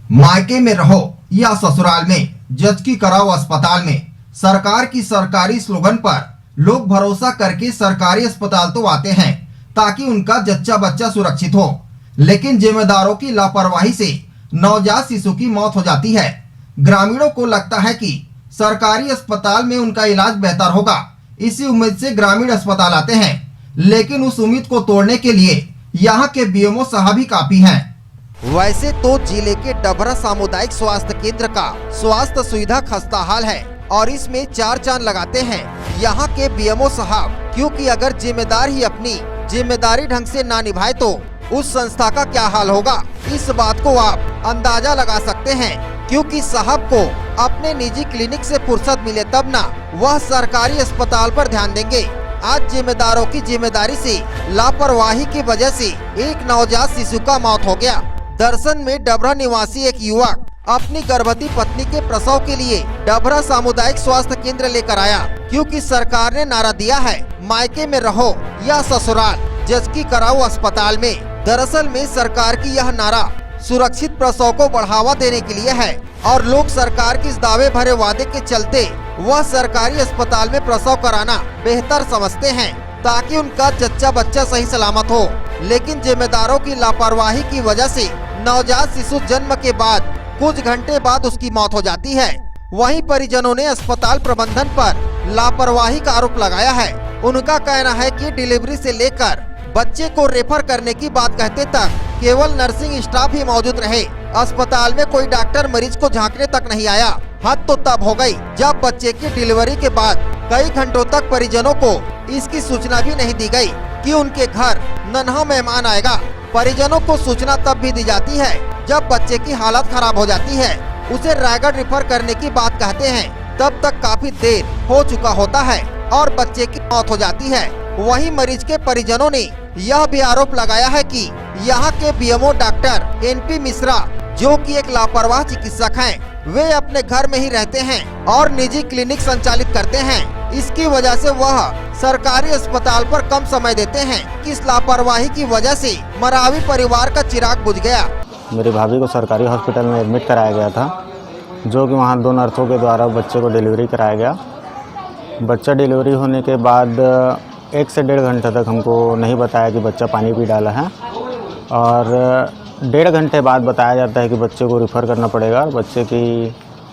मायके में रहो या ससुराल में, जज की कराओ अस्पताल में। सरकार की सरकारी स्लोगन पर लोग भरोसा करके सरकारी अस्पताल तो आते हैं ताकि उनका जच्चा बच्चा सुरक्षित हो, लेकिन जिम्मेदारों की लापरवाही से नवजात शिशु की मौत हो जाती है। ग्रामीणों को लगता है कि सरकारी अस्पताल में उनका इलाज बेहतर होगा, इसी उम्मीद से ग्रामीण अस्पताल आते हैं, लेकिन उस उम्मीद को तोड़ने के लिए यहाँ के बीएमओ साहब ही काफी हैं। वैसे तो जिले के डभरा सामुदायिक स्वास्थ्य केंद्र का स्वास्थ्य सुविधा खस्ताहाल है और इसमें 4 चांद लगाते हैं यहाँ के बीएमओ साहब, क्योंकि अगर जिम्मेदार ही अपनी जिम्मेदारी ढंग से ना निभाए तो उस संस्था का क्या हाल होगा, इस बात को आप अंदाजा लगा सकते हैं। क्योंकि साहब को अपने निजी क्लिनिक से फुर्सत मिले तब ना वह सरकारी अस्पताल पर ध्यान देंगे। आज जिम्मेदारों की जिम्मेदारी से लापरवाही की वजह से एक नवजात शिशु का मौत हो गया। दर्शन में डभरा निवासी एक युवक अपनी गर्भवती पत्नी के प्रसव के लिए डभरा सामुदायिक स्वास्थ्य केंद्र लेकर आया, क्योंकि सरकार ने नारा दिया है मायके में रहो या ससुराल, जज की कराओ अस्पताल में। दरअसल में सरकार की यह नारा सुरक्षित प्रसव को बढ़ावा देने के लिए है और लोग सरकार की इस दावे भरे वादे के चलते वह सरकारी अस्पताल में प्रसव कराना बेहतर समझते हैं ताकि उनका जच्चा बच्चा सही सलामत हो। लेकिन जिम्मेदारों की लापरवाही की वजह से नवजात शिशु जन्म के बाद कुछ घंटे बाद उसकी मौत हो जाती है। वहीं परिजनों ने अस्पताल प्रबंधन पर लापरवाही का आरोप लगाया है। उनका कहना है कि डिलीवरी से लेकर बच्चे को रेफर करने की बात कहते तक केवल नर्सिंग स्टाफ ही मौजूद रहे। अस्पताल में कोई डॉक्टर मरीज को झांकने तक नहीं आया। हद तो तब हो गई जब बच्चे की डिलीवरी के बाद कई घंटों तक परिजनों को इसकी सूचना भी नहीं दी गई कि उनके घर नन्हा मेहमान आएगा। परिजनों को सूचना तब भी दी जाती है जब बच्चे की हालत खराब हो जाती है। उसे रायगढ़ रेफर करने की बात कहते हैं, तब तक काफी देर हो चुका होता है और बच्चे की मौत हो जाती है। वहीं मरीज के परिजनों ने यह भी आरोप लगाया है कि यहाँ के बीएमओ डॉक्टर एनपी मिश्रा, जो कि एक लापरवाह चिकित्सक हैं, वे अपने घर में ही रहते हैं और निजी क्लिनिक संचालित करते हैं। इसकी वजह से वह सरकारी अस्पताल पर कम समय देते हैं। इस लापरवाही की वजह से मरावी परिवार का चिराग बुझ गया। मेरी भाभी को सरकारी हॉस्पिटल में एडमिट कराया गया था, जो कि वहाँ 2 नर्सों के द्वारा बच्चे को डिलीवरी कराया गया। बच्चा डिलीवरी होने के बाद 1 से 1.5 घंटे तक हमको नहीं बताया कि बच्चा पानी पी डाला है और 1.5 घंटे बाद बताया जाता है कि बच्चे को रेफ़र करना पड़ेगा।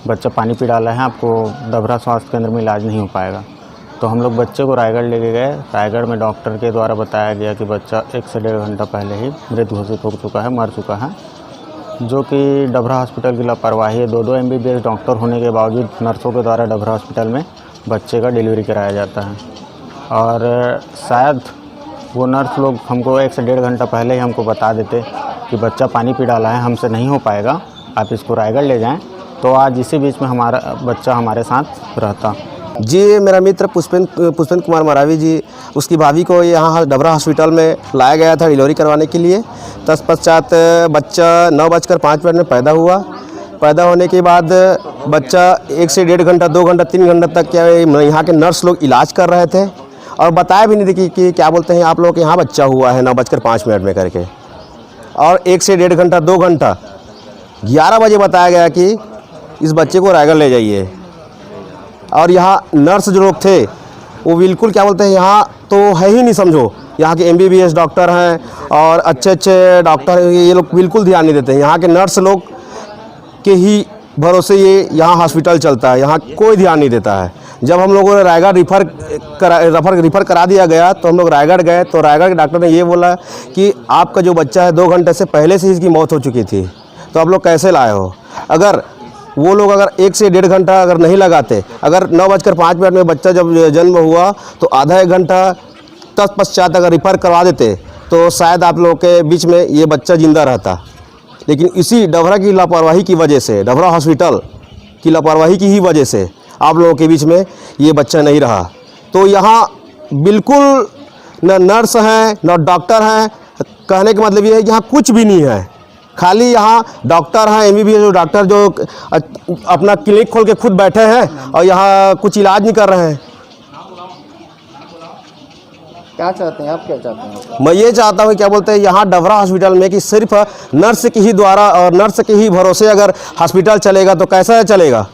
बच्चा पानी पी डाला है, आपको डभरा स्वास्थ्य केंद्र में इलाज नहीं हो पाएगा। तो हम लोग बच्चे को रायगढ़ लेके गए। रायगढ़ में डॉक्टर के द्वारा बताया गया कि बच्चा 1 से 1.5 घंटा पहले ही मृत घोषित हो चुका है, मर चुका है, जो कि डभरा हॉस्पिटल की लापरवाही है। 2 MBBS डॉक्टर होने के बावजूद नर्सों के द्वारा डभरा हॉस्पिटल में बच्चे का डिलीवरी कराया जाता है और शायद वो नर्स लोग हमको 1 से 1.5 घंटा पहले ही हमको बता देते कि बच्चा पानी पी डाला है, हमसे नहीं हो पाएगा, आप इसको रायगढ़ ले जाएं, तो आज इसी बीच में हमारा बच्चा हमारे साथ रहता। जी, मेरा मित्र पुष्पेंद्र कुमार मरावी जी, उसकी भाभी को यहाँ डभरा हॉस्पिटल में लाया गया था डिलीवरी करवाने के लिए। तत्पश्चात बच्चा 9:05 में पैदा हुआ। पैदा होने के बाद बच्चा 1 से 1.5 घंटा, 2 घंटा, 3 घंटा तक क्या यहाँ के नर्स लोग इलाज कर रहे थे और बताया भी नहीं थे कि क्या बोलते हैं आप लोगों के यहाँ बच्चा हुआ है 9:05 में करके। और 1 से 1.5 घंटा, 2 घंटा, 11 बजे बताया गया कि इस बच्चे को रायगढ़ ले जाइए। और यहाँ नर्स जो लोग थे वो बिल्कुल क्या बोलते हैं, यहाँ तो है ही नहीं, समझो यहाँ के MBBS डॉक्टर हैं और अच्छे डॉक्टर हैं, ये लोग बिल्कुल ध्यान नहीं देते हैं। यहाँ के नर्स लोग के ही भरोसे ये यहाँ हॉस्पिटल चलता है, यहाँ कोई ध्यान नहीं देता है। जब हम लोगों ने रायगढ़ रिफ़र करा दिया गया तो हम लोग रायगढ़ गए तो रायगढ़ के डॉक्टर ने ये बोला कि आपका जो बच्चा है 2 घंटे से पहले से इसकी मौत हो चुकी थी, तो आप लोग कैसे लाए हो। अगर वो लोग 1 से 1.5 घंटा अगर नहीं लगाते, अगर 9:05 में बच्चा जब जन्म हुआ तो आधा 1 घंटा तत्पश्चात अगर रिफ़र करवा देते तो शायद आप लोगों के बीच में ये बच्चा ज़िंदा रहता। लेकिन इसी डभरा की लापरवाही की वजह से, डभरा हॉस्पिटल की लापरवाही की ही वजह से आप लोगों के बीच में ये बच्चा नहीं रहा। तो यहाँ बिल्कुल न नर्स हैं न डॉक्टर हैं, कहने का मतलब ये है कि यहाँ कुछ भी नहीं है। खाली यहाँ डॉक्टर हैं, MBBS डॉक्टर जो अपना क्लिनिक खोल के खुद बैठे हैं और यहाँ कुछ इलाज नहीं कर रहे हैं। क्या चाहते हैं आप, क्या चाहते हैं? मैं ये चाहता हूँ क्या बोलते हैं यहाँ डबरा हॉस्पिटल में कि सिर्फ नर्स के ही द्वारा और नर्स के ही भरोसे अगर हॉस्पिटल चलेगा तो कैसा चलेगा,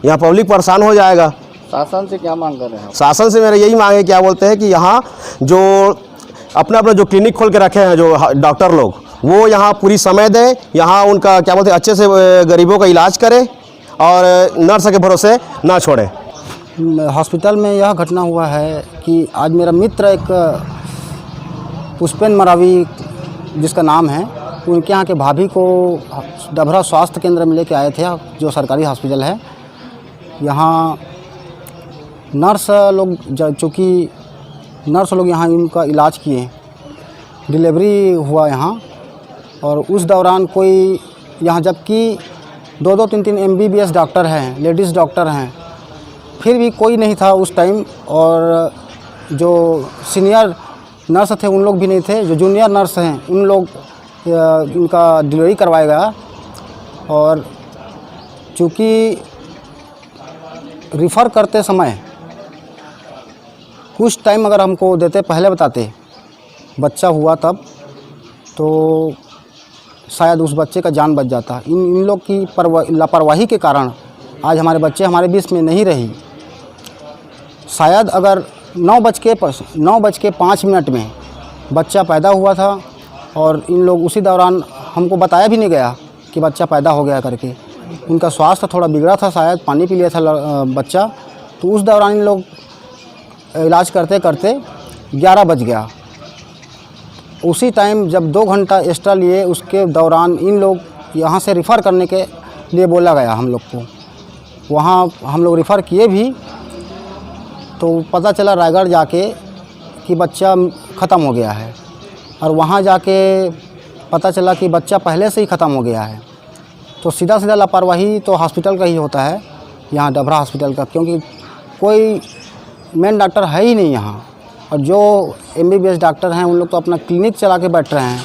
यहाँ पब्लिक परेशान हो जाएगा। शासन से क्या मांग कर रहे हैं आप? शासन से मेरा यही मांग है क्या बोलते हैं कि यहाँ जो अपना अपना जो क्लिनिक खोल के रखे हैं जो डॉक्टर लोग, वो यहाँ पूरी समय दें, यहाँ उनका क्या बोलते हैं अच्छे से गरीबों का इलाज करें और नर्स के भरोसे ना छोड़ें। हॉस्पिटल में यह घटना हुआ है कि आज मेरा मित्र एक पुष्पेन मरावी जिसका नाम है, उनके यहाँ के भाभी को डभरा स्वास्थ्य केंद्र में लेके आए थे, जो सरकारी हॉस्पिटल है। यहाँ नर्स लोग चूँकि नर्स लोग यहाँ इनका इलाज किए, डिलीवरी हुआ यहाँ, और उस दौरान कोई यहाँ जबकि 2-3 MBBS डॉक्टर हैं, लेडीज़ डॉक्टर हैं, फिर भी कोई नहीं था उस टाइम। और जो सीनियर नर्स थे उन लोग भी नहीं थे, जो जूनियर नर्स हैं उन लोग इनका डिलीवरी करवाया गया। और चूँकि रिफ़र करते समय कुछ टाइम अगर हमको देते, पहले बताते बच्चा हुआ तब, तो शायद उस बच्चे का जान बच जाता। इन लोग की लापरवाही के कारण आज हमारे बच्चे हमारे बीच में नहीं रही। शायद अगर 9:05 में बच्चा पैदा हुआ था और इन लोग उसी दौरान हमको बताया भी नहीं गया कि बच्चा पैदा हो गया करके। उनका स्वास्थ्य थोड़ा बिगड़ा था, शायद पानी पी लिया था बच्चा, तो उस दौरान इन लोग इलाज करते करते 11 बज गया। उसी टाइम जब 2 घंटा एक्स्ट्रा लिए, उसके दौरान इन लोग यहाँ से रिफ़र करने के लिए बोला गया हम लोग को। वहाँ हम लोग रिफ़र किए भी, तो पता चला रायगढ़ जाके कि बच्चा ख़त्म हो गया है, और वहाँ जाके पता चला कि बच्चा पहले से ही ख़त्म हो गया है। तो सीधा लापरवाही तो हॉस्पिटल का ही होता है, यहाँ डभरा हॉस्पिटल का, क्योंकि कोई मेन डॉक्टर है ही नहीं यहाँ, और जो MBBS डॉक्टर हैं उन लोग तो अपना क्लिनिक चला के बैठ रहे हैं।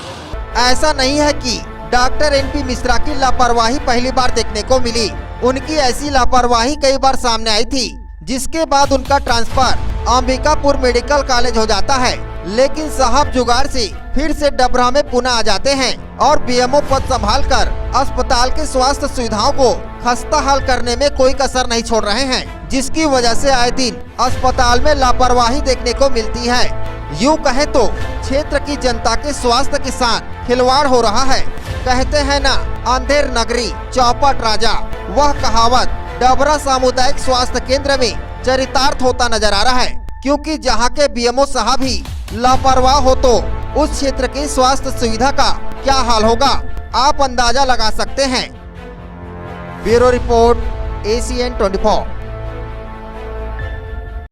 ऐसा नहीं है कि डॉक्टर NP मिश्रा की लापरवाही पहली बार देखने को मिली। उनकी ऐसी लापरवाही कई बार सामने आई थी, जिसके बाद उनका ट्रांसफर अंबिकापुर मेडिकल कॉलेज हो जाता है। लेकिन साहब जुगाड़ से फिर से डबरा में पुनः आ जाते हैं और BMO पद संभालकर अस्पताल के स्वास्थ्य सुविधाओं को खस्ता हाल करने में कोई कसर नहीं छोड़ रहे हैं, जिसकी वजह से आए दिन अस्पताल में लापरवाही देखने को मिलती है। यूँ कहे तो क्षेत्र की जनता के स्वास्थ्य के साथ खिलवाड़ हो रहा है। कहते हैं ना, अंधेर नगरी चौपट राजा, वह कहावत डबरा सामुदायिक स्वास्थ्य केंद्र में चरितार्थ होता नजर आ रहा है। क्योंकि जहां के BMO साहब ही लापरवाह हो तो उस क्षेत्र की स्वास्थ्य सुविधा का क्या हाल होगा, आप अंदाजा लगा सकते हैं। Bureau report ACN 24।